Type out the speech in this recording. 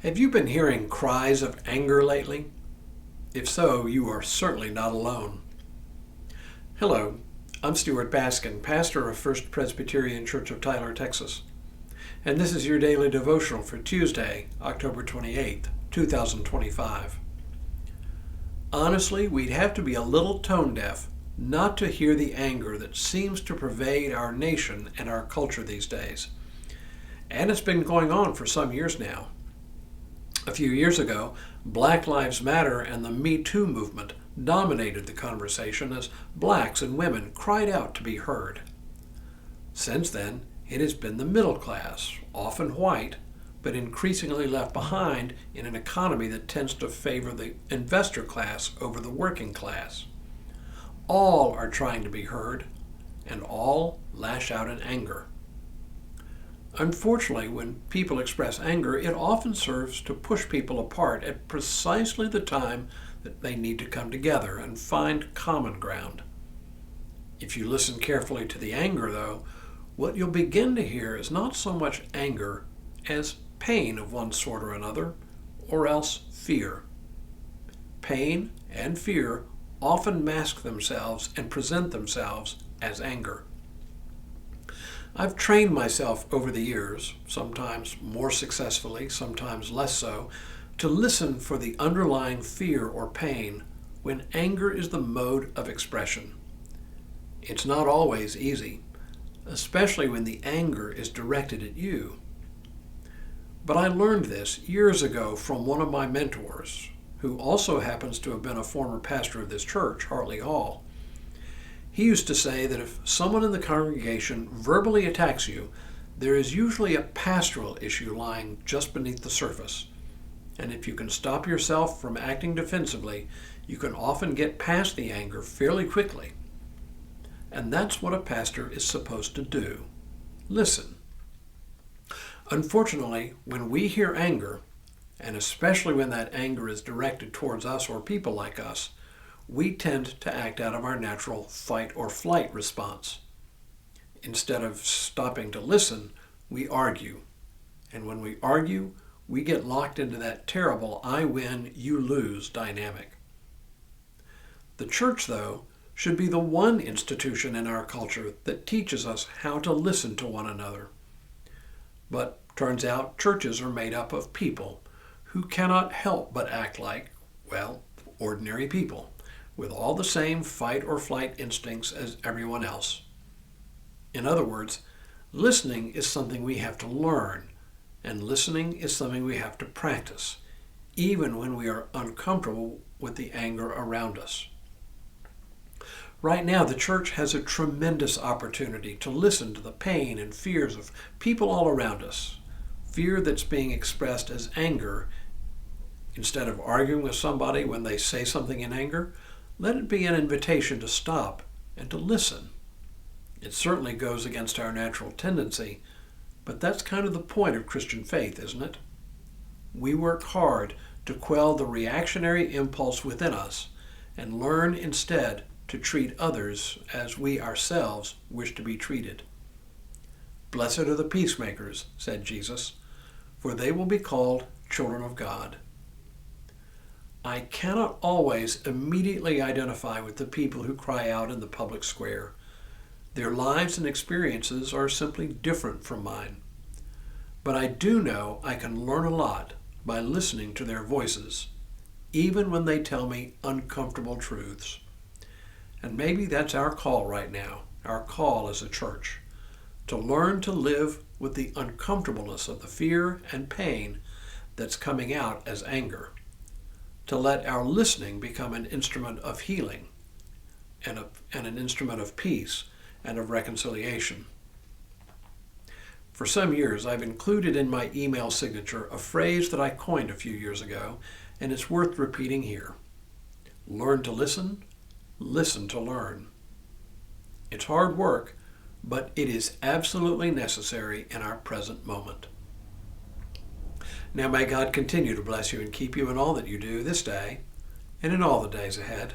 Have you been hearing cries of anger lately? If so, you are certainly not alone. Hello, I'm Stuart Baskin, pastor of First Presbyterian Church of Tyler, Texas. And this is your daily devotional for Tuesday, October 28th, 2025. Honestly, we'd have to be a little tone deaf not to hear the anger that seems to pervade our nation and our culture these days. And it's been going on for some years now. A few years ago, Black Lives Matter and the Me Too movement dominated the conversation as blacks and women cried out to be heard. Since then, it has been the middle class, often white, but increasingly left behind in an economy that tends to favor the investor class over the working class. All are trying to be heard, and all lash out in anger. Unfortunately, when people express anger, it often serves to push people apart at precisely the time that they need to come together and find common ground. If you listen carefully to the anger, though, what you'll begin to hear is not so much anger as pain of one sort or another, or else fear. Pain and fear often mask themselves and present themselves as anger. I've trained myself over the years, sometimes more successfully, sometimes less so, to listen for the underlying fear or pain when anger is the mode of expression. It's not always easy, especially when the anger is directed at you. But I learned this years ago from one of my mentors, who also happens to have been a former pastor of this church, Hartley Hall. He used to say that if someone in the congregation verbally attacks you, there is usually a pastoral issue lying just beneath the surface. And if you can stop yourself from acting defensively, you can often get past the anger fairly quickly. And that's what a pastor is supposed to do. Listen. Unfortunately, when we hear anger, and especially when that anger is directed towards us or people like us, we tend to act out of our natural fight or flight response. Instead of stopping to listen, we argue. And when we argue, we get locked into that terrible I win, you lose dynamic. The church, though, should be the one institution in our culture that teaches us how to listen to one another. But turns out churches are made up of people who cannot help but act like, well, ordinary people, with all the same fight or flight instincts as everyone else. In other words, listening is something we have to learn, and listening is something we have to practice, even when we are uncomfortable with the anger around us. Right now, the church has a tremendous opportunity to listen to the pain and fears of people all around us, fear that's being expressed as anger. Instead of arguing with somebody when they say something in anger, let it be an invitation to stop and to listen. It certainly goes against our natural tendency, but that's kind of the point of Christian faith, isn't it? We work hard to quell the reactionary impulse within us and learn instead to treat others as we ourselves wish to be treated. Blessed are the peacemakers, said Jesus, for they will be called children of God. I cannot always immediately identify with the people who cry out in the public square. Their lives and experiences are simply different from mine. But I do know I can learn a lot by listening to their voices, even when they tell me uncomfortable truths. And maybe that's our call right now, our call as a church, to learn to live with the uncomfortableness of the fear and pain that's coming out as anger. To let our listening become an instrument of healing and an instrument of peace and of reconciliation. For some years, I've included in my email signature a phrase that I coined a few years ago, and it's worth repeating here. Learn to listen, listen to learn. It's hard work, but it is absolutely necessary in our present moment. Now may God continue to bless you and keep you in all that you do this day and in all the days ahead.